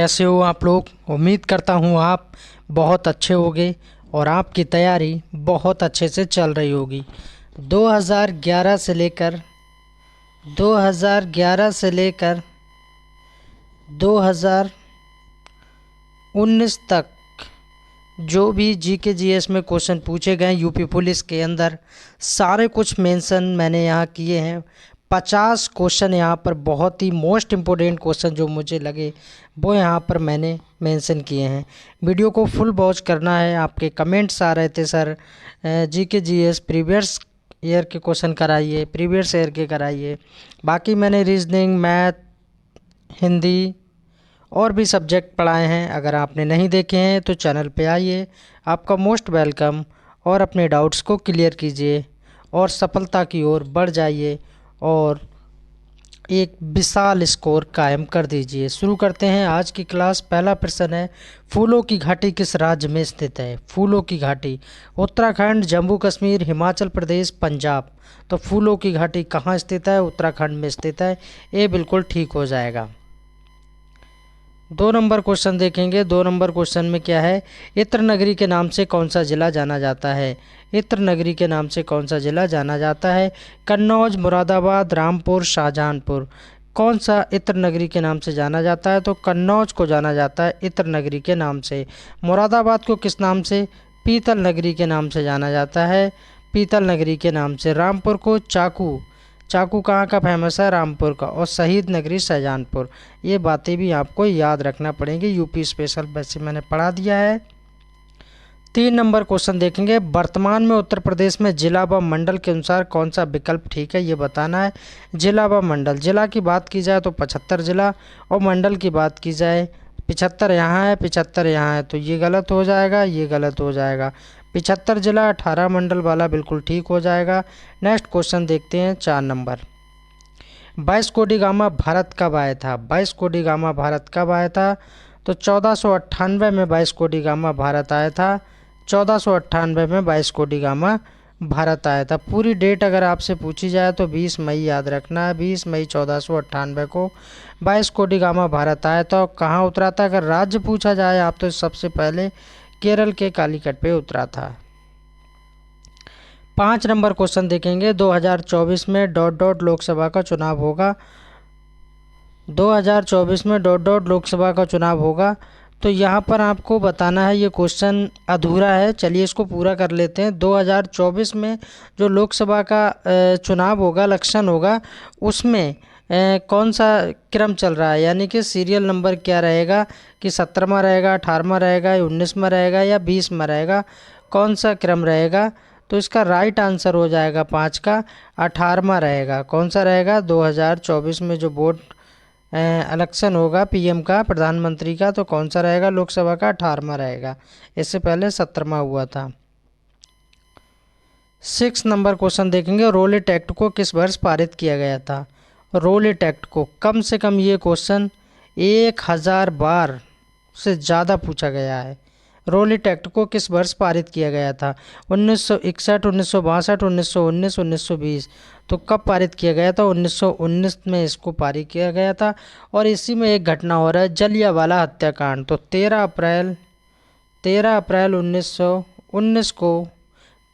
कैसे हो आप लोग। उम्मीद करता हूँ आप बहुत अच्छे होगे और आपकी तैयारी बहुत अच्छे से चल रही होगी। 2011 से लेकर 2011 से लेकर 2019 तक जो भी जीके जीएस में क्वेश्चन पूछे गए यूपी पुलिस के अंदर, सारे कुछ मेंशन मैंने यहाँ किए हैं। 50 क्वेश्चन यहाँ पर बहुत ही मोस्ट इम्पोर्टेंट क्वेश्चन जो मुझे लगे वो यहाँ पर मैंने मेंशन किए हैं। वीडियो को फुल वॉच करना है। आपके कमेंट्स आ रहे थे sir GK GS previous year के क्वेश्चन कराइए, प्रीवियस ईयर के कराइए। बाकी मैंने रीजनिंग, मैथ, हिंदी और भी सब्जेक्ट पढ़ाए हैं। अगर आपने नहीं देखे हैं तो चैनल पे आइए, आपका मोस्ट वेलकम, और अपने डाउट्स को क्लियर कीजिए और सफलता की ओर बढ़ जाइए और एक विशाल स्कोर कायम कर दीजिए। शुरू करते हैं आज की क्लास। पहला प्रश्न है, फूलों की घाटी किस राज्य में स्थित है? फूलों की घाटी उत्तराखंड, जम्मू कश्मीर, हिमाचल प्रदेश, पंजाब। तो फूलों की घाटी कहाँ स्थित है? उत्तराखंड में स्थित है। ये बिल्कुल ठीक हो जाएगा। 2 नंबर क्वेश्चन देखेंगे। 2 नंबर क्वेश्चन में क्या है, इत्र नगरी के नाम से कौन सा जिला जाना जाता है? इत्र नगरी के नाम से कौन सा जिला जाना जाता है? कन्नौज, मुरादाबाद, रामपुर, शाहजहांपुर। कौन सा इत्र नगरी के नाम से जाना जाता है? तो कन्नौज को जाना जाता है इत्र नगरी के नाम से। मुरादाबाद को किस नाम से? पीतल नगरी के नाम से जाना जाता है, पीतल नगरी के नाम से। रामपुर को चाकू कहाँ का फेमस है? रामपुर का। और शहीद नगरी शाहजहांपुर। ये बातें भी आपको याद रखना पड़ेंगी, यूपी स्पेशल वैसे मैंने पढ़ा दिया है। 3 नंबर क्वेश्चन देखेंगे, वर्तमान में उत्तर प्रदेश में जिला व मंडल के अनुसार कौन सा विकल्प ठीक है, ये बताना है। जिला व मंडल, जिला की बात की जाए तो 75 जिला, और मंडल की बात की जाए 75 यहाँ है, 75 यहाँ है, तो ये गलत हो जाएगा, ये गलत हो जाएगा। 75 जिला 18 मंडल वाला बिल्कुल ठीक हो जाएगा। नेक्स्ट क्वेश्चन देखते हैं 4 number. Vasco D gamma Bharat कब आया था? वास्को डी गामा भारत कब आया था? तो 1498 में वास्को डी गामा भारत आया था। 1498 में वास्को डी गामा भारत आया था। पूरी डेट अगर आपसे पूछी जाए तो 20 मई याद रखना है। 20 मई 1498 को वास्को डी गामा भारत आया था। कहाँ उतरा था? अगर राज्य पूछा जाए आप तो सबसे पहले केरल के कालीकट पे उतरा था। 5 नंबर क्वेश्चन देखेंगे, 2024 में डॉट डॉट लोकसभा का चुनाव होगा। 2024 में डॉट डॉट लोकसभा का चुनाव होगा। तो यहाँ पर आपको बताना है, ये क्वेश्चन अधूरा है, चलिए इसको पूरा कर लेते हैं। 2024 में जो लोकसभा का चुनाव होगा, इलेक्शन होगा, उसमें कौन सा क्रम चल रहा है, यानी कि सीरियल नंबर क्या रहेगा, कि 17वां रहेगा, 18वां रहेगा, 19वां रहेगा या 20वां रहेगा, कौन सा क्रम रहेगा? तो इसका राइट आंसर हो जाएगा 5 का 18वां रहेगा। कौन सा रहेगा? 2024 में जो वोट इलेक्शन होगा पीएम का, प्रधानमंत्री का, तो कौन सा रहेगा? लोकसभा का 18वां रहेगा। इससे पहले 17वां हुआ था। 6 नंबर क्वेश्चन देखेंगे, रोलेट एक्ट को किस वर्ष पारित किया गया था? रोलेट एक्ट को कम से कम ये क्वेश्चन 1000 बार से ज़्यादा पूछा गया है। रोलेट एक्ट को किस वर्ष पारित किया गया था? 1961, 1962, 1919, 1920। तो कब पारित किया गया था? 1919 में इसको पारित किया गया था। और इसी में एक घटना हो रहा है, जलियांवाला हत्याकांड। तो 13 अप्रैल 1919 को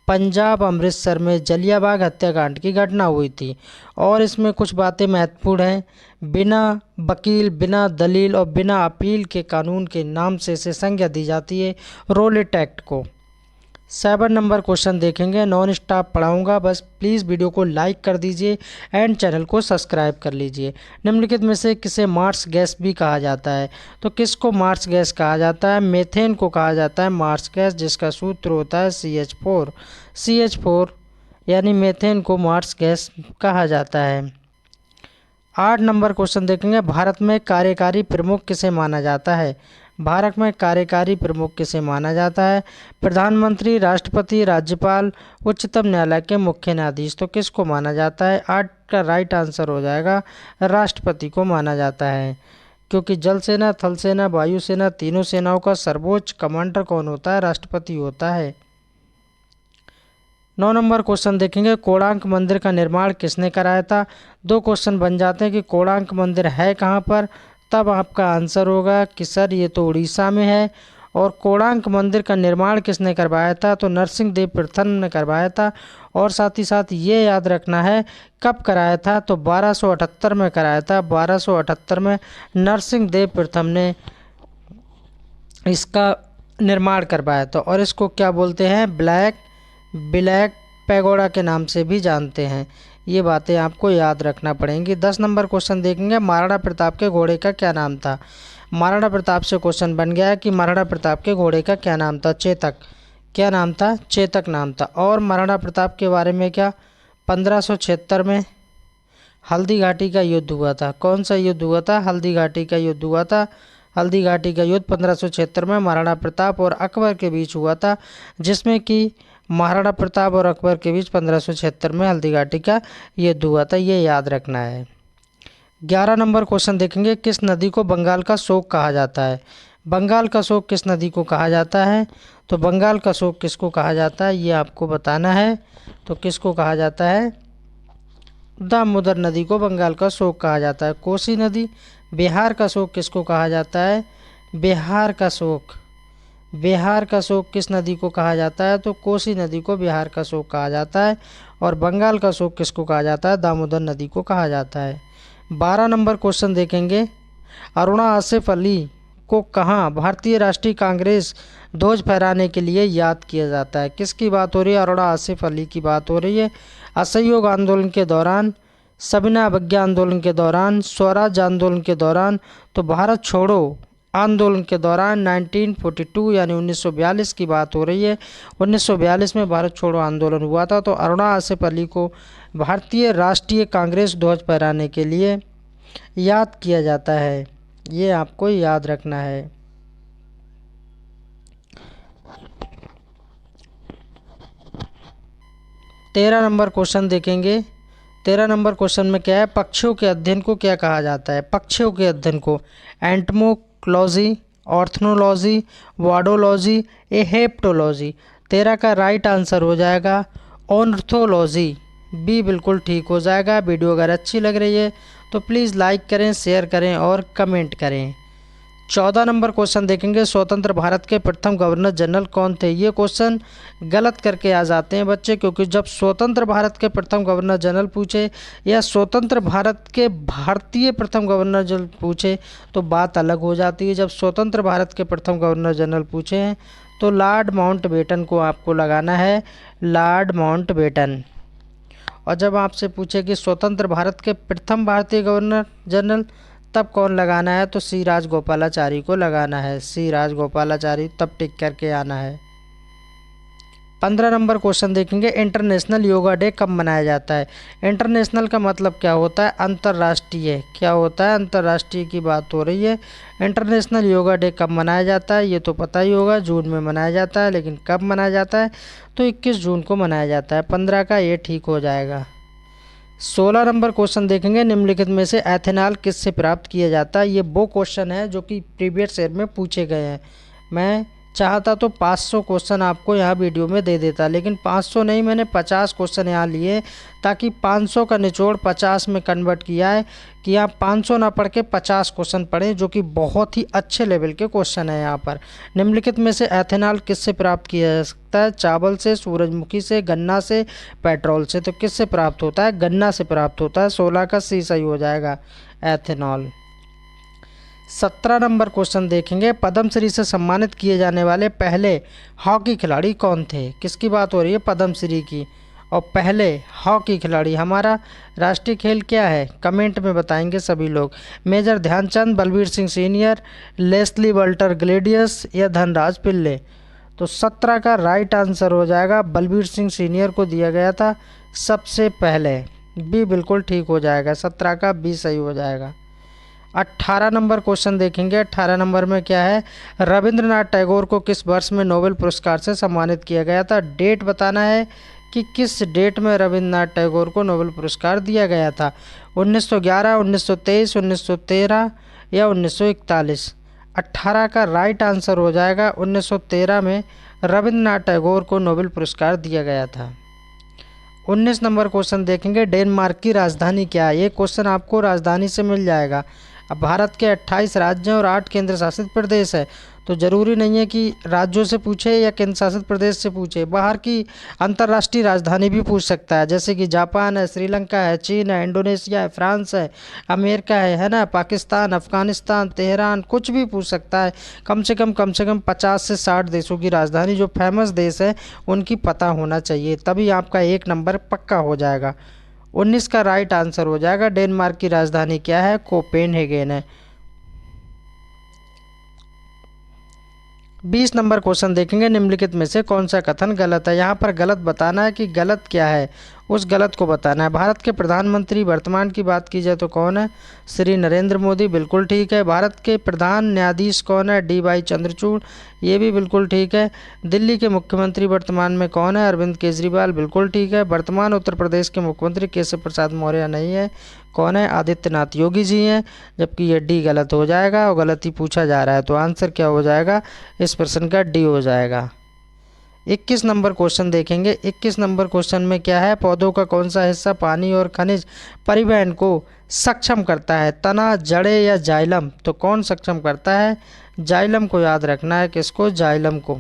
पंजाब अमृतसर में जलियांवाला हत्याकांड की घटना हुई थी। और इसमें कुछ बातें महत्वपूर्ण हैं। बिना वकील, बिना दलील और बिना अपील के कानून के नाम से इसे संज्ञा दी जाती है, रोलेट एक्ट को। 7 नंबर क्वेश्चन देखेंगे, नॉन स्टॉप पढ़ाऊंगा, बस प्लीज़ वीडियो को लाइक कर दीजिए एंड चैनल को सब्सक्राइब कर लीजिए। निम्नलिखित में से किसे मार्स गैस भी कहा जाता है? तो किसको मार्स गैस कहा जाता है? मेथेन को कहा जाता है मार्स गैस, जिसका सूत्र होता है CH4। CH4 यानी मेथेन को मार्स गैस कहा जाता है। 8 नंबर क्वेश्चन देखेंगे, भारत में कार्यकारी प्रमुख किसे माना जाता है? भारत में कार्यकारी प्रमुख किसे माना जाता है? प्रधानमंत्री, राष्ट्रपति, राज्यपाल, उच्चतम न्यायालय के मुख्य न्यायाधीश। तो किसको माना जाता है? 8 का राइट आंसर हो जाएगा राष्ट्रपति को माना जाता है, क्योंकि जल सेना, थल सेना, वायु सेना, तीनों सेनाओं का सर्वोच्च कमांडर कौन होता है? राष्ट्रपति होता है। 9 नंबर क्वेश्चन देखेंगे, कोणार्क मंदिर का निर्माण किसने कराया था? 2 क्वेश्चन बन जाते हैं कि कोणार्क मंदिर है कहाँ पर, तब आपका आंसर होगा कि सर ये तो उड़ीसा में है। और कोणार्क मंदिर का निर्माण किसने करवाया था? तो नरसिंह देव प्रथम ने करवाया था। और साथ ही साथ ये याद रखना है कब कराया था, तो 1278 में कराया था। 1278 में नरसिंह देव प्रथम ने इसका निर्माण करवाया था। और इसको क्या बोलते हैं? ब्लैक पैगोडा के नाम से भी जानते हैं। ये बातें आपको याद रखना पड़ेंगी। 10 नंबर क्वेश्चन देखेंगे, महाराणा प्रताप के घोड़े का क्या नाम था? महाराणा प्रताप से क्वेश्चन बन गया है कि महाराणा प्रताप के घोड़े का क्या नाम था? चेतक। क्या नाम था? चेतक नाम था। और महाराणा प्रताप के बारे में क्या? 1576 में हल्दी घाटी का युद्ध हुआ था। कौन सा युद्ध हुआ था? हल्दी घाटी का युद्ध हुआ था। हल्दी घाटी का युद्ध 1576 में महाराणा प्रताप और अकबर के बीच हुआ था, जिसमें कि महाराणा प्रताप और अकबर के बीच 1576 में हल्दी घाटी का युद्ध हुआ था। ये याद रखना है। 11 नंबर क्वेश्चन देखेंगे, किस नदी को बंगाल का शोक कहा जाता है? बंगाल का शोक किस नदी को कहा जाता है? तो बंगाल का शोक किसको कहा जाता है ये आपको बताना है। तो किसको कहा जाता है? दामोदर नदी को बंगाल का शोक कहा जाता है। कोसी नदी। बिहार का शोक किसको कहा जाता है? बिहार का शोक किस नदी को कहा जाता है? तो कोसी नदी को बिहार का शोक कहा जाता है। और बंगाल का शोक किसको कहा जाता है? दामोदर नदी को कहा जाता है। 12 नंबर क्वेश्चन देखेंगे, अरुणा आसिफ अली को कहाँ भारतीय राष्ट्रीय कांग्रेस ध्वज फहराने के लिए याद किया जाता है? किसकी बात हो रही है? अरुणा आसिफ अली की बात हो रही है। असहयोग आंदोलन के दौरान, सविनय अवज्ञा आंदोलन के दौरान, स्वराज आंदोलन के दौरान, तो भारत छोड़ो आंदोलन के दौरान 1942 यानी 1942 की बात हो रही है। 1942 में भारत छोड़ो आंदोलन हुआ था। तो अरुणा आसिफ अली को भारतीय राष्ट्रीय कांग्रेस ध्वज फहराने के लिए याद किया जाता है। ये आपको याद रखना है। 13 नंबर क्वेश्चन देखेंगे। 13 नंबर क्वेश्चन में क्या है? पक्षियों के अध्ययन को क्या कहा जाता है? पक्षियों के अध्ययन को एंटोमोलॉजी, ऑर्थनोलॉजी, वार्डोलॉजी, हेप्टोलॉजी। 13 का राइट आंसर हो जाएगा ऑर्थोलॉजी। बी बिल्कुल ठीक हो जाएगा। वीडियो अगर अच्छी लग रही है तो प्लीज़ लाइक करें, शेयर करें और कमेंट करें। 14 नंबर क्वेश्चन देखेंगे, स्वतंत्र भारत के प्रथम गवर्नर जनरल कौन थे? ये क्वेश्चन गलत करके आ जाते हैं बच्चे, क्योंकि जब स्वतंत्र भारत के प्रथम गवर्नर जनरल पूछे या स्वतंत्र भारत के भारतीय प्रथम गवर्नर जनरल पूछे तो बात अलग हो जाती है। जब स्वतंत्र भारत के प्रथम गवर्नर जनरल पूछे हैं तो लॉर्ड माउंटबेटन को आपको लगाना है, लॉर्ड माउंटबेटन। और जब आपसे पूछे कि स्वतंत्र भारत के प्रथम भारतीय गवर्नर जनरल, तब कौन लगाना है? तो सी राजगोपालाचारी को लगाना है, सी राजगोपालाचारी। तब टिक करके आना है। 15 नंबर क्वेश्चन देखेंगे, इंटरनेशनल योगा डे कब मनाया जाता है? इंटरनेशनल का मतलब क्या होता है? अंतर्राष्ट्रीय। क्या होता है? अंतर्राष्ट्रीय की बात हो रही है। इंटरनेशनल योगा डे कब मनाया जाता है? ये तो पता ही होगा, जून में मनाया जाता है। लेकिन कब मनाया जाता है? तो 21 जून को मनाया जाता है। 15 का ये ठीक हो जाएगा। 16 नंबर क्वेश्चन देखेंगे, निम्नलिखित में से एथेनॉल किससे प्राप्त किया जाता है? ये वो क्वेश्चन है जो कि प्रीवियस ईयर में पूछे गए हैं। मैं चाहता तो 500 क्वेश्चन आपको यहाँ वीडियो में दे देता, लेकिन 500 नहीं, मैंने 50 क्वेश्चन यहाँ लिए ताकि 500 का निचोड़ 50 में कन्वर्ट किया है कि आप 500 ना पढ़ के 50 क्वेश्चन पढ़ें, जो कि बहुत ही अच्छे लेवल के क्वेश्चन है। यहाँ पर निम्नलिखित में से एथेनॉल किससे प्राप्त किया जा सकता है? चावल से, सूरजमुखी से, गन्ना से, पेट्रोल से। तो किससे प्राप्त होता है? गन्ना से प्राप्त होता है। 16 का सी सही हो जाएगा, एथेनॉल। 17 नंबर क्वेश्चन देखेंगे, पद्मश्री से सम्मानित किए जाने वाले पहले हॉकी खिलाड़ी कौन थे? किसकी बात हो रही है? पद्मश्री की। और पहले हॉकी खिलाड़ी, हमारा राष्ट्रीय खेल क्या है? कमेंट में बताएंगे सभी लोग। मेजर ध्यानचंद, बलबीर सिंह सीनियर, लेस्ली वाल्टर ग्लेडियस या धनराज पिल्ले। तो 17 का राइट आंसर हो जाएगा बलबीर सिंह सीनियर को दिया गया था सबसे पहले। बी बिल्कुल ठीक हो जाएगा। 17 का बी सही हो जाएगा। 18 नंबर क्वेश्चन देखेंगे। 18 नंबर में क्या है? रविंद्रनाथ टैगोर को किस वर्ष में नोबेल पुरस्कार से सम्मानित किया गया था? डेट बताना है कि किस डेट में रविंद्रनाथ टैगोर को नोबेल पुरस्कार दिया गया था। 1911, 1923, 1913 या 1941। 18 का राइट आंसर हो जाएगा 1913 में रविंद्रनाथ टैगोर को नोबेल पुरस्कार दिया गया था। 19 नंबर क्वेश्चन देखेंगे, डेनमार्क की राजधानी क्या है? ये क्वेश्चन आपको राजधानी से मिल जाएगा। अब भारत के 28 राज्य और 8 केंद्र शासित प्रदेश है, तो ज़रूरी नहीं है कि राज्यों से पूछे या केंद्र शासित प्रदेश से पूछे, बाहर की अंतर्राष्ट्रीय राजधानी भी पूछ सकता है, जैसे कि जापान है, श्रीलंका है, चीन है, इंडोनेशिया है, फ्रांस है, अमेरिका है ना, पाकिस्तान, अफगानिस्तान, तेहरान, कुछ भी पूछ सकता है। कम से कम 50 से 60 देशों की राजधानी, जो फेमस देश है, उनकी पता होना चाहिए, तभी आपका 1 नंबर पक्का हो जाएगा। 19 का राइट आंसर हो जाएगा। डेनमार्क की राजधानी क्या है? कोपेनहेगन है। 20 नंबर क्वेश्चन देखेंगे, निम्नलिखित में से कौन सा कथन गलत है। यहाँ पर गलत बताना है कि गलत क्या है, उस गलत को बताना है। भारत के प्रधानमंत्री वर्तमान की बात की जाए तो कौन है? श्री नरेंद्र मोदी, बिल्कुल ठीक है। भारत के प्रधान न्यायाधीश कौन है? DY चंद्रचूड़, ये भी बिल्कुल ठीक है। दिल्ली के मुख्यमंत्री वर्तमान में कौन है? अरविंद केजरीवाल, बिल्कुल ठीक है। वर्तमान उत्तर प्रदेश के मुख्यमंत्री केशव प्रसाद मौर्य नहीं है, कौन है? आदित्यनाथ योगी जी हैं, जबकि ये डी गलत हो जाएगा और गलत ही पूछा जा रहा है, तो आंसर क्या हो जाएगा इस प्रश्न का? डी हो जाएगा। 21 नंबर क्वेश्चन देखेंगे। 21 नंबर क्वेश्चन में क्या है? पौधों का कौन सा हिस्सा पानी और खनिज परिवहन को सक्षम करता है? तना, जड़ें या जाइलम? तो कौन सक्षम करता है? जाइलम को याद रखना है। किसको? जाइलम को।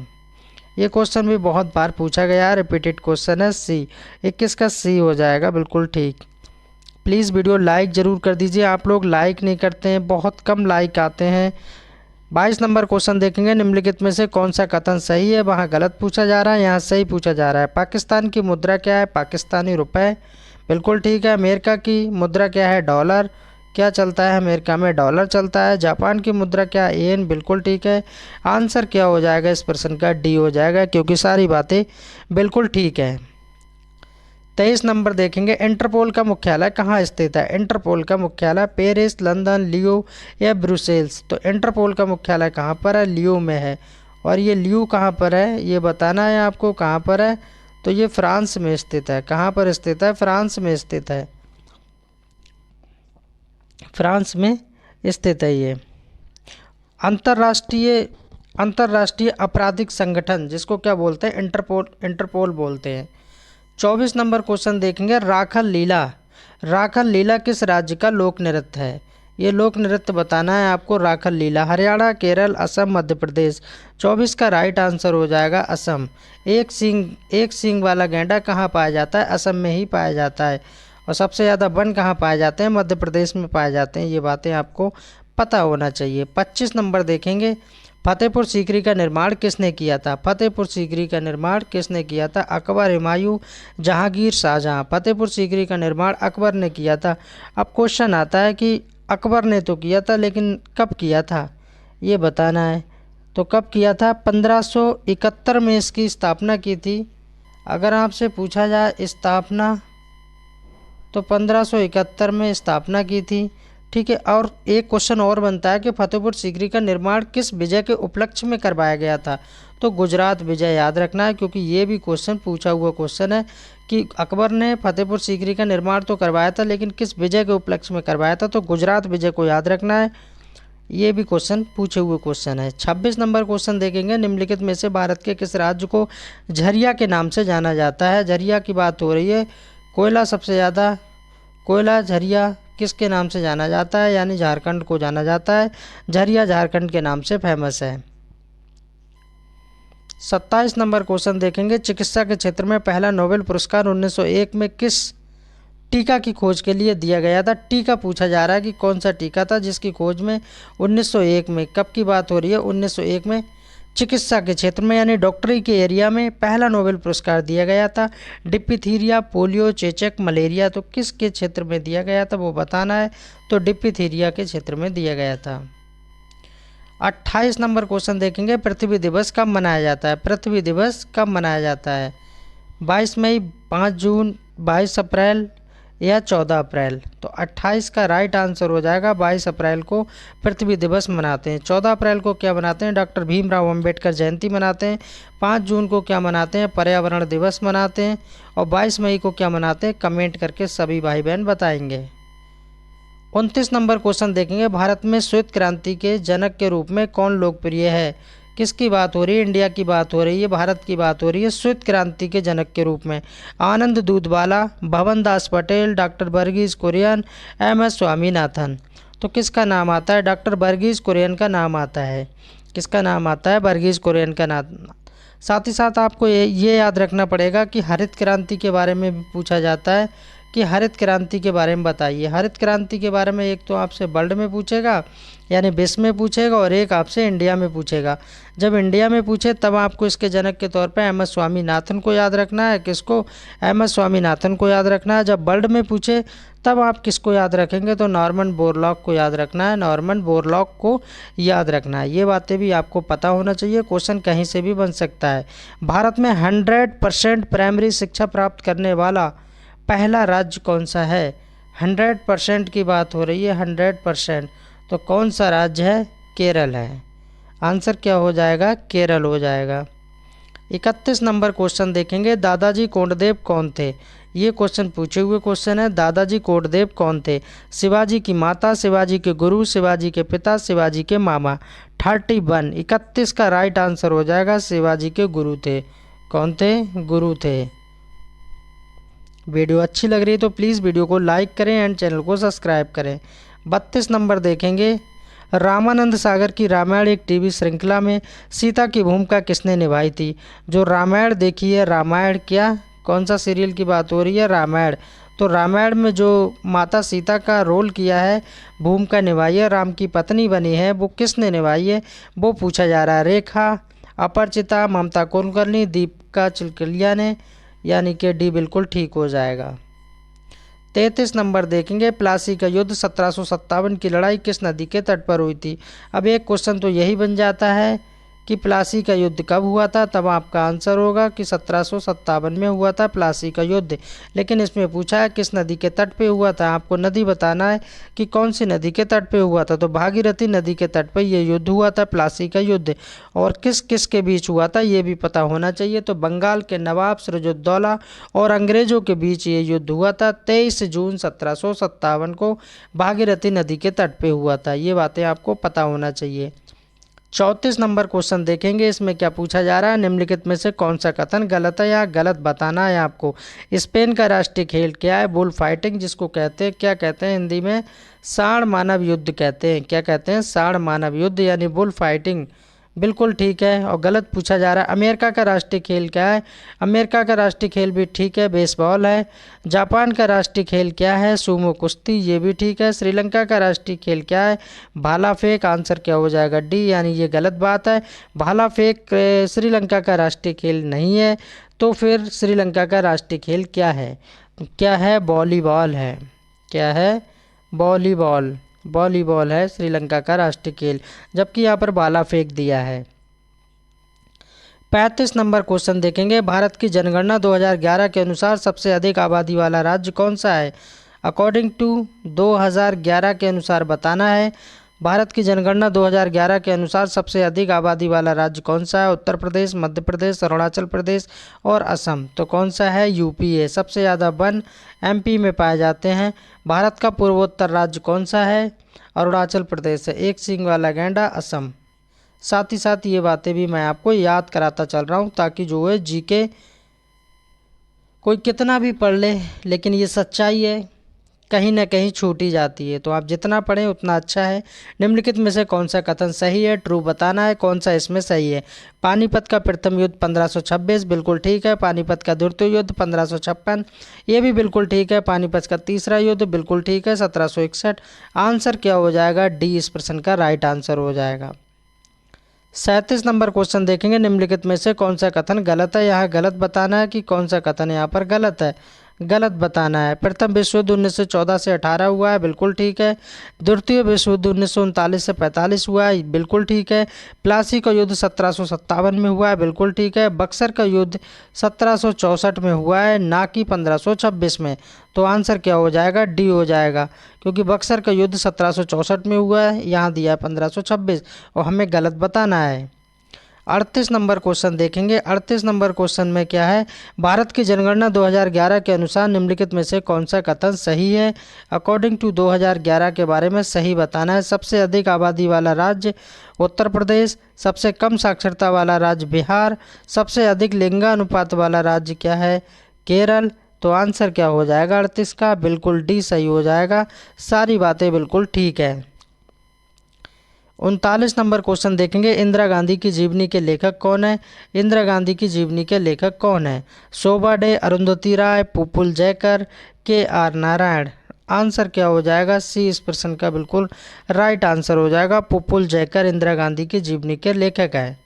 ये क्वेश्चन भी बहुत बार पूछा गया है, रिपीटेड क्वेश्चन है। सी, 21 का सी हो जाएगा, बिल्कुल ठीक। प्लीज़ वीडियो लाइक ज़रूर कर दीजिए, आप लोग लाइक नहीं करते हैं, बहुत कम लाइक आते हैं। 22 नंबर क्वेश्चन देखेंगे, निम्नलिखित में से कौन सा कथन सही है? वहाँ गलत पूछा जा रहा है, यहाँ सही पूछा जा रहा है। पाकिस्तान की मुद्रा क्या है? पाकिस्तानी रुपए, बिल्कुल ठीक है। अमेरिका की मुद्रा क्या है? डॉलर। क्या चलता है अमेरिका में? डॉलर चलता है। जापान की मुद्रा क्या है? येन, बिल्कुल ठीक है। आंसर क्या हो जाएगा इस प्रश्न का? डी हो जाएगा, क्योंकि सारी बातें बिल्कुल ठीक है। 23 नंबर देखेंगे, इंटरपोल का मुख्यालय कहाँ स्थित है? इंटरपोल का मुख्यालय पेरिस, लंदन, लियो या ब्रुसेल्स? तो इंटरपोल का मुख्यालय कहाँ पर है? लियो में है। और ये लियो कहाँ पर है, ये बताना है आपको कहाँ पर है। तो ये फ्रांस में स्थित है। कहाँ पर स्थित है? फ्रांस में स्थित है, फ्रांस में स्थित है ये। अंतर्राष्ट्रीय आपराधिक संगठन, जिसको क्या बोलते हैं? इंटरपोल बोलते हैं। 24 नंबर क्वेश्चन देखेंगे, राखल लीला। राखल लीला किस राज्य का लोक नृत्य है? ये लोक नृत्य बताना है आपको। राखल लीला हरियाणा, केरल, असम, मध्य प्रदेश। 24 का राइट आंसर हो जाएगा असम। एक सींग वाला गैंडा कहाँ पाया जाता है? असम में ही पाया जाता है। और सबसे ज़्यादा वन कहाँ पाए जाते हैं? मध्य प्रदेश में पाए जाते हैं। ये बातें आपको पता होना चाहिए। 25 नंबर देखेंगे, फतेहपुर सीकरी का निर्माण किसने किया था? फतेहपुर सीकरी का निर्माण किसने किया था? अकबर, हुमायूं, जहांगीर, शाहजहां। फतेहपुर सीकरी का निर्माण अकबर ने किया था। अब क्वेश्चन आता है कि अकबर ने तो किया था, लेकिन कब किया था, ये बताना है। तो कब किया था? 1571 में इसकी स्थापना की थी। अगर आपसे पूछा जाए स्थापना, तो 1571 में स्थापना की थी, ठीक है। और एक क्वेश्चन और बनता है कि फतेहपुर सीकरी का निर्माण किस विजय के उपलक्ष्य में करवाया गया था? तो गुजरात विजय याद रखना है, क्योंकि ये भी क्वेश्चन पूछा हुआ क्वेश्चन है कि अकबर ने फतेहपुर सीकरी का निर्माण तो करवाया था, लेकिन किस विजय के उपलक्ष्य में करवाया था? तो गुजरात विजय को याद रखना है। ये भी क्वेश्चन पूछे हुए क्वेश्चन है। 26 नंबर क्वेश्चन देखेंगे, निम्नलिखित में से भारत के किस राज्य को झरिया के नाम से जाना जाता है? झरिया की बात हो रही है। कोयला, सबसे ज़्यादा कोयला झरिया किसके नाम से जाना जाता है? यानी झारखंड को जाना जाता है। झरिया झारखंड के नाम से फेमस है। 27 नंबर क्वेश्चन देखेंगे, चिकित्सा के क्षेत्र में पहला नोबेल पुरस्कार 1901 में किस टीका की खोज के लिए दिया गया था? टीका पूछा जा रहा है कि कौन सा टीका था जिसकी खोज में 1901 में, कब की बात हो रही है? 1901 में चिकित्सा के क्षेत्र में यानी डॉक्टरी के एरिया में पहला नोबेल पुरस्कार दिया गया था। डिप्थीरिया, पोलियो, चेचक, मलेरिया, तो किसके क्षेत्र में दिया गया था वो बताना है। तो डिप्थीरिया के क्षेत्र में दिया गया था। 28 नंबर क्वेश्चन देखेंगे, पृथ्वी दिवस कब मनाया जाता है? पृथ्वी दिवस कब मनाया जाता है? 22 मई, 5 जून, 22 अप्रैल या 14 अप्रैल? तो 28 का राइट आंसर हो जाएगा। 22 अप्रैल को पृथ्वी दिवस मनाते हैं। 14 अप्रैल को क्या मनाते हैं? डॉक्टर भीमराव अंबेडकर जयंती मनाते हैं। 5 जून को क्या मनाते हैं? पर्यावरण दिवस मनाते हैं। और 22 मई को क्या मनाते हैं? कमेंट करके सभी भाई बहन बताएंगे। 29 नंबर क्वेश्चन देखेंगे, भारत में श्वेत क्रांति के जनक के रूप में कौन लोकप्रिय है? किसकी बात हो रही है? इंडिया की बात हो रही है, भारत की बात हो रही है। श्वेत क्रांति के जनक के रूप में आनंद दूधवाला, भवन दास पटेल, डॉक्टर वर्गीज कुरियन, MS स्वामीनाथन। तो तो किसका नाम आता है? डॉक्टर वर्गीज कुरियन का नाम आता है। किसका नाम आता है? वर्गीज कुरियन का नाम। साथ ही साथ आपको ये याद रखना पड़ेगा कि हरित क्रांति के बारे में भी पूछा जाता है कि हरित क्रांति के बारे में बताइए। हरित क्रांति के बारे में एक तो आपसे वर्ल्ड में पूछेगा यानी विश्व में पूछेगा, और एक आपसे इंडिया में पूछेगा। जब इंडिया में पूछे तब आपको इसके जनक के तौर पर एम एस स्वामीनाथन को याद रखना है। किसको? एम एस स्वामीनाथन को याद रखना है। जब वर्ल्ड में पूछे तब आप किसको याद रखेंगे? तो नॉर्मन बोरलॉग को याद रखना है। नॉर्मन बोरलॉग को याद रखना है। ये बातें भी आपको पता होना चाहिए, क्वेश्चन कहीं से भी बन सकता है। भारत में 100% प्राइमरी शिक्षा प्राप्त करने वाला पहला राज्य कौन सा है? 100% की बात हो रही है, 100%। तो कौन सा राज्य है? केरल है। आंसर क्या हो जाएगा? केरल हो जाएगा। 31 नंबर क्वेश्चन देखेंगे, दादाजी कोंडदेव कौन थे? ये क्वेश्चन पूछे हुए क्वेश्चन है। दादाजी कोंडदेव कौन थे? शिवाजी की माता, शिवाजी के गुरु, शिवाजी के पिता, शिवाजी के मामा। 31 31 का राइट आंसर हो जाएगा शिवाजी के गुरु थे। कौन थे? गुरु थे। वीडियो अच्छी लग रही है तो प्लीज़ वीडियो को लाइक करें एंड चैनल को सब्सक्राइब करें। 32 नंबर देखेंगे, रामानंद सागर की रामायण एक टीवी श्रृंखला में सीता की भूमिका किसने निभाई थी? जो रामायण देखी है, रामायण क्या कौन सा सीरियल की बात हो रही है? रामायण। तो रामायण में जो माता सीता का रोल किया है, भूमिका निभाई है, राम की पत्नी बनी है, वो किसने निभाई है वो पूछा जा रहा है। रेखा, अपरचिता, ममता कुलकर्णी, दीपिका चिलकलिया ने, यानी कि डी बिल्कुल ठीक हो जाएगा। 33 नंबर देखेंगे, प्लासी का युद्ध 1757 की लड़ाई किस नदी के तट पर हुई थी? अब एक क्वेश्चन तो यही बन जाता है कि प्लासी का युद्ध कब हुआ था, तब आपका आंसर होगा कि 1757 में हुआ था प्लासी का युद्ध। लेकिन इसमें पूछा है किस नदी के तट पे हुआ था, आपको नदी बताना है कि कौन सी नदी के तट पे हुआ था। तो भागीरथी नदी के तट पे ये युद्ध हुआ था, प्लासी का युद्ध। और किस किस के बीच हुआ था ये भी पता होना चाहिए। तो बंगाल के नवाब सिराजुद्दौला और अंग्रेज़ों के बीच ये युद्ध हुआ था। 23 जून 1757 को भागीरथी नदी के तट पे हुआ था। ये बातें आपको पता होना चाहिए। 34 नंबर क्वेश्चन देखेंगे, इसमें क्या पूछा जा रहा है, निम्नलिखित में से कौन सा कथन गलत है या गलत बताना है आपको। स्पेन का राष्ट्रीय खेल क्या है? बुल फाइटिंग, जिसको कहते हैं क्या कहते हैं हिंदी में? सांड मानव युद्ध कहते हैं। क्या कहते हैं? सांड मानव युद्ध यानी बुल फाइटिंग। बिल्कुल ठीक है। और गलत पूछा जा रहा है, अमेरिका का राष्ट्रीय खेल क्या है? अमेरिका का राष्ट्रीय खेल भी ठीक है, बेसबॉल है। जापान का राष्ट्रीय खेल क्या है? सूमो कुश्ती, ये भी ठीक है। श्रीलंका का राष्ट्रीय खेल क्या है? भाला फेंक। आंसर क्या हो जाएगा? डी, यानी ये गलत बात है। भाला फेंक श्रीलंका का राष्ट्रीय खेल नहीं है। तो फिर श्रीलंका का राष्ट्रीय खेल क्या है? क्या है? वॉलीबॉल है। क्या है? वॉलीबॉल। वॉलीबॉल है श्रीलंका का राष्ट्रीय खेल, जबकि यहाँ पर भाला फेंक दिया है। 35 नंबर क्वेश्चन देखेंगे, भारत की जनगणना 2011 के अनुसार सबसे अधिक आबादी वाला राज्य कौन सा है? अकॉर्डिंग टू 2011 के अनुसार बताना है। भारत की जनगणना 2011 के अनुसार सबसे अधिक आबादी वाला राज्य कौन सा है? उत्तर प्रदेश, मध्य प्रदेश, अरुणाचल प्रदेश और असम। तो कौन सा है? यूपी है। सबसे ज़्यादा वन एमपी में पाए जाते हैं। भारत का पूर्वोत्तर राज्य कौन सा है? अरुणाचल प्रदेश है। एक सींग वाला गैंडा, असम। साथ ही साथ ये बातें भी मैं आपको याद कराता चल रहा हूँ, ताकि जो है जीके कोई कितना भी पढ़ ले, लेकिन ये सच्चाई है, कहीं ना कहीं छूटी जाती है। तो आप जितना पढ़ें उतना अच्छा है। निम्नलिखित में से कौन सा कथन सही है? ट्रू बताना है कौन सा इसमें सही है। पानीपत का प्रथम युद्ध 1526, बिल्कुल ठीक है। पानीपत का द्वितीय युद्ध 1556, ये भी बिल्कुल ठीक है। पानीपत का तीसरा युद्ध बिल्कुल ठीक है, 1761। आंसर क्या हो जाएगा? डी इस प्रश्न का राइट आंसर हो जाएगा। 37 नंबर क्वेश्चन देखेंगे, निम्नलिखित में से कौन सा कथन गलत है? यहाँ गलत बताना है कि कौन सा कथन यहाँ पर गलत है, गलत बताना है। प्रथम विश्व युद्ध 1914 से 18 हुआ है, बिल्कुल ठीक है। द्वितीय विश्व युद्ध 1939 से 45 हुआ है, बिल्कुल ठीक है। प्लासी का युद्ध 1757 में हुआ है, बिल्कुल ठीक है। बक्सर का युद्ध 1764 में हुआ है, ना कि 1526 में। तो आंसर क्या हो जाएगा? डी हो जाएगा, क्योंकि बक्सर का युद्ध 1764 में हुआ है, यहाँ दिया है 1526 और हमें गलत बताना है। 38 नंबर क्वेश्चन देखेंगे। 38 नंबर क्वेश्चन में क्या है? भारत की जनगणना 2011 के अनुसार निम्नलिखित में से कौन सा कथन सही है? अकॉर्डिंग टू 2011 के बारे में सही बताना है। सबसे अधिक आबादी वाला राज्य उत्तर प्रदेश, सबसे कम साक्षरता वाला राज्य बिहार, सबसे अधिक लिंगानुपात वाला राज्य क्या है? केरल। तो आंसर क्या हो जाएगा 38 का? बिल्कुल डी सही हो जाएगा। सारी बातें बिल्कुल ठीक है। 39 नंबर क्वेश्चन देखेंगे, इंदिरा गांधी की जीवनी के लेखक कौन है? इंदिरा गांधी की जीवनी के लेखक कौन है? शोभा डे, अरुंधति राय, पुपुल जयकर, के आर नारायण। आंसर क्या हो जाएगा? सी इस प्रश्न का बिल्कुल राइट आंसर हो जाएगा। पुपुल जयकर इंदिरा गांधी की जीवनी के लेखक है।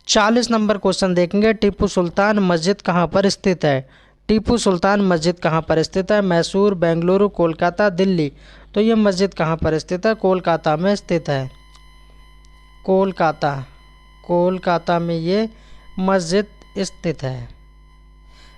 40 नंबर क्वेश्चन देखेंगे, टीपू सुल्तान मस्जिद कहाँ पर स्थित है? टीपू सुल्तान मस्जिद कहाँ पर स्थित है? मैसूर, बेंगलुरु, कोलकाता, दिल्ली। तो ये मस्जिद कहाँ पर स्थित है? कोलकाता में स्थित है। कोलकाता, कोलकाता में ये मस्जिद स्थित है।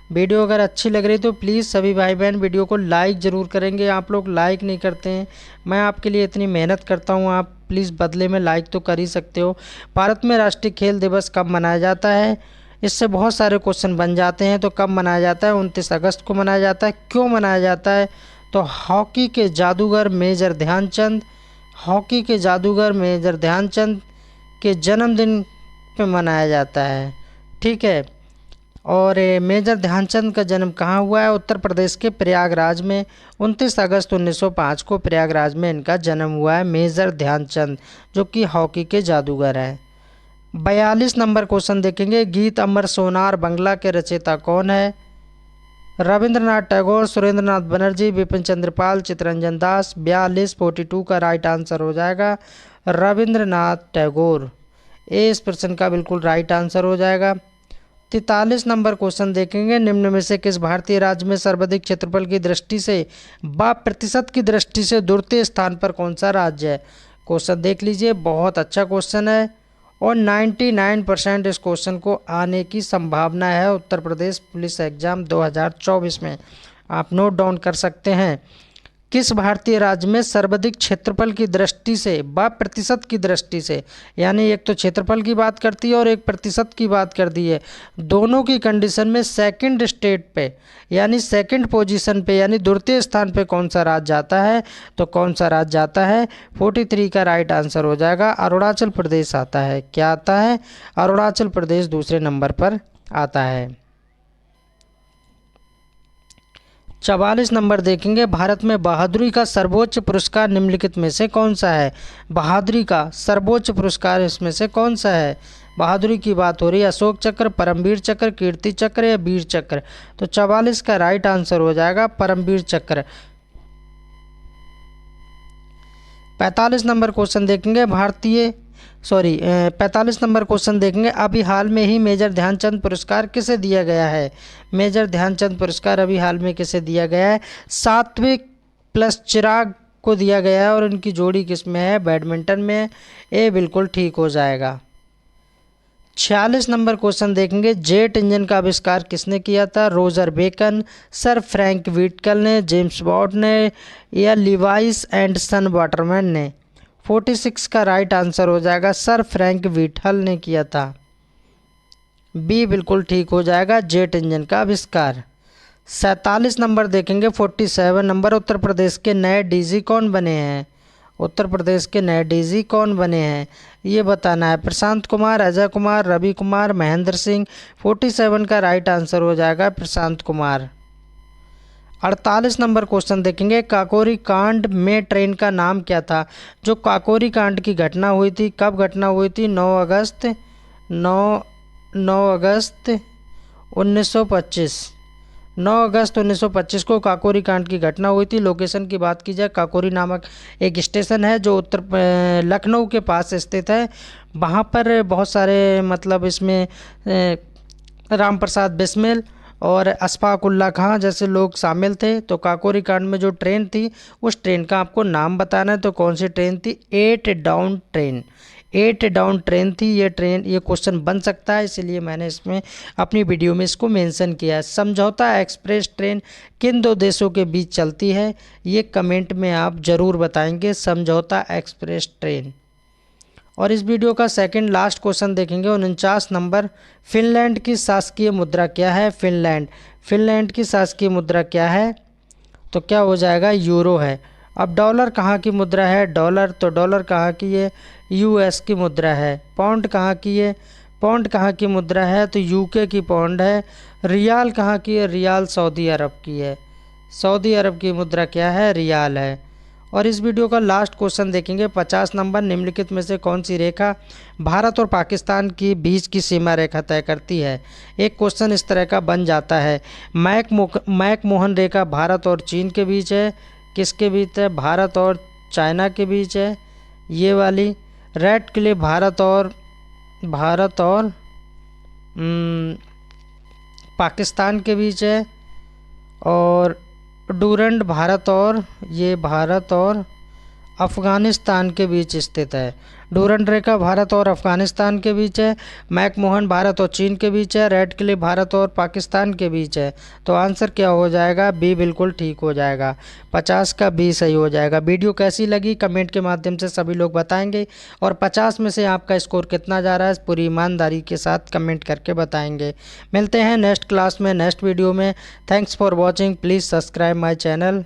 वीडियो अगर अच्छी लग रही तो प्लीज़ सभी भाई बहन वीडियो को लाइक ज़रूर करेंगे। आप लोग लाइक नहीं करते हैं, मैं आपके लिए इतनी मेहनत करता हूँ, आप प्लीज़ बदले में लाइक तो कर ही सकते हो। भारत में राष्ट्रीय खेल दिवस कब मनाया जाता है? इससे बहुत सारे क्वेश्चन बन जाते हैं। तो कब मनाया जाता है? 29 अगस्त को मनाया जाता है। क्यों मनाया जाता है? तो हॉकी के जादूगर मेजर ध्यानचंद, हॉकी के जादूगर मेजर ध्यानचंद के जन्मदिन पे मनाया जाता है। ठीक है। और मेजर ध्यानचंद का जन्म कहाँ हुआ है? उत्तर प्रदेश के प्रयागराज में। 29 अगस्त 1905 को प्रयागराज में इनका जन्म हुआ है, मेजर ध्यानचंद, जो कि हॉकी के जादूगर हैं। 42 नंबर क्वेश्चन देखेंगे, गीत अमर सोनार बंगला के रचयिता कौन है? रविंद्रनाथ टैगोर, सुरेंद्रनाथ बनर्जी, बिपिन चंद्रपाल, चित्तरंजन दास। 42 का राइट आंसर हो जाएगा रविंद्रनाथ टैगोर। ए इस प्रश्न का बिल्कुल राइट आंसर हो जाएगा। 43 नंबर क्वेश्चन देखेंगे, निम्न में से किस भारतीय राज्य में सर्वाधिक क्षेत्रफल की दृष्टि से व प्रतिशत की दृष्टि से द्वितीय स्थान पर कौन सा राज्य है? क्वेश्चन देख लीजिए, बहुत अच्छा क्वेश्चन है और 99% इस क्वेश्चन को आने की संभावना है उत्तर प्रदेश पुलिस एग्जाम 2024 में। आप नोट डाउन कर सकते हैं। किस भारतीय राज्य में सर्वाधिक क्षेत्रफल की दृष्टि से व प्रतिशत की दृष्टि से, यानी एक तो क्षेत्रफल की बात करती है और एक प्रतिशत की बात कर दी है, दोनों की कंडीशन में सेकंड स्टेट पे यानी सेकंड पोजीशन पे यानी द्वितीय स्थान पे कौन सा राज्य जाता है? तो कौन सा राज्य जाता है? 43 का राइट आंसर हो जाएगा अरुणाचल प्रदेश आता है। क्या आता है? अरुणाचल प्रदेश दूसरे नंबर पर आता है। 44 नंबर देखेंगे, भारत में बहादुरी का सर्वोच्च पुरस्कार निम्नलिखित में से कौन सा है? बहादुरी का सर्वोच्च पुरस्कार इसमें से कौन सा है? बहादुरी की बात हो रही है। अशोक चक्र, परमवीर चक्र, कीर्ति चक्र या वीर चक्र। तो 44 का राइट आंसर हो जाएगा परमवीर चक्र। 45 नंबर क्वेश्चन देखेंगे, 45 नंबर क्वेश्चन देखेंगे, अभी हाल में ही मेजर ध्यानचंद पुरस्कार किसे दिया गया है? मेजर ध्यानचंद पुरस्कार अभी हाल में किसे दिया गया है? सात्विक प्लस चिराग को दिया गया है और इनकी जोड़ी किस में है? बैडमिंटन में। ये बिल्कुल ठीक हो जाएगा। 46 नंबर क्वेश्चन देखेंगे, जेट इंजन का आविष्कार किसने किया था? रोजर बेकन, सर फ्रैंक व्हिटकल ने, जेम्स बॉन्ड ने या लिवाइस एंड सन वाटरमैन ने। 46 का राइट आंसर हो जाएगा सर फ्रैंक व्हिटकल ने किया था। बी बिल्कुल ठीक हो जाएगा, जेट इंजन का आविष्कार। 47 नंबर देखेंगे, 47 नंबर, उत्तर प्रदेश के नए डीजी कौन बने हैं? उत्तर प्रदेश के नए डीजी कौन बने हैं ये बताना है। प्रशांत कुमार, अजय कुमार, रवि कुमार, महेंद्र सिंह। 47 का राइट आंसर हो जाएगा प्रशांत कुमार। 48 नंबर क्वेश्चन देखेंगे, काकोरी कांड में ट्रेन का नाम क्या था? जो काकोरी कांड की घटना हुई थी, कब घटना हुई थी? 9 अगस्त 1925। 9 अगस्त 1925 को काकोरी कांड की घटना हुई थी। लोकेशन की बात की जाए, काकोरी नामक एक स्टेशन है जो लखनऊ के पास स्थित है। वहाँ पर बहुत सारे मतलब इसमें राम प्रसाद बिस्मिल और अशफाक उल्ला खां जैसे लोग शामिल थे। तो काकोरी कांड में जो ट्रेन थी उस ट्रेन का आपको नाम बताना है। तो कौन सी ट्रेन थी? 8 डाउन ट्रेन। 8 डाउन ट्रेन थी ये ट्रेन। ये क्वेश्चन बन सकता है, इसलिए मैंने इसमें अपनी वीडियो में इसको मेंशन किया है। समझौता एक्सप्रेस ट्रेन किन दो देशों के बीच चलती है? ये कमेंट में आप ज़रूर बताएंगे, समझौता एक्सप्रेस ट्रेन। और इस वीडियो का सेकंड लास्ट क्वेश्चन देखेंगे, 49 नंबर, फिनलैंड की शासकीय मुद्रा क्या है? फिनलैंड की शासकीय मुद्रा क्या है? तो क्या हो जाएगा? यूरो है। अब डॉलर कहाँ की मुद्रा है? तो डॉलर कहाँ की है? यूएस की मुद्रा है। पाउंड कहाँ की है? पाउंड कहाँ की मुद्रा है? तो यूके की पाउंड है। रियाल कहाँ की है? रियाल सऊदी अरब की है। सऊदी अरब की मुद्रा क्या है? रियाल है। और इस वीडियो का लास्ट क्वेश्चन देखेंगे 50 नंबर। निम्नलिखित में से कौन सी रेखा भारत और पाकिस्तान की बीच की सीमा रेखा तय करती है। एक क्वेश्चन इस तरह का बन जाता है, मैकमोहन रेखा भारत और चीन के बीच है, किसके बीच है, भारत और चाइना के बीच है। ये वाली रेड क्लिफ भारत और पाकिस्तान के बीच है। और डूरंड भारत और अफ़गानिस्तान के बीच स्थित है। डूरंड रेखा भारत और अफ़गानिस्तान के बीच है। मैकमोहन भारत और चीन के बीच है। रेड क्लिफ भारत और पाकिस्तान के बीच है। तो आंसर क्या हो जाएगा, बी बिल्कुल ठीक हो जाएगा। 50 का बी सही हो जाएगा। वीडियो कैसी लगी कमेंट के माध्यम से सभी लोग बताएंगे, और 50 में से आपका स्कोर कितना जा रहा है पूरी ईमानदारी के साथ कमेंट करके बताएंगे। मिलते हैं नेक्स्ट क्लास में, नेक्स्ट वीडियो में। Thanks for watching, please subscribe my channel.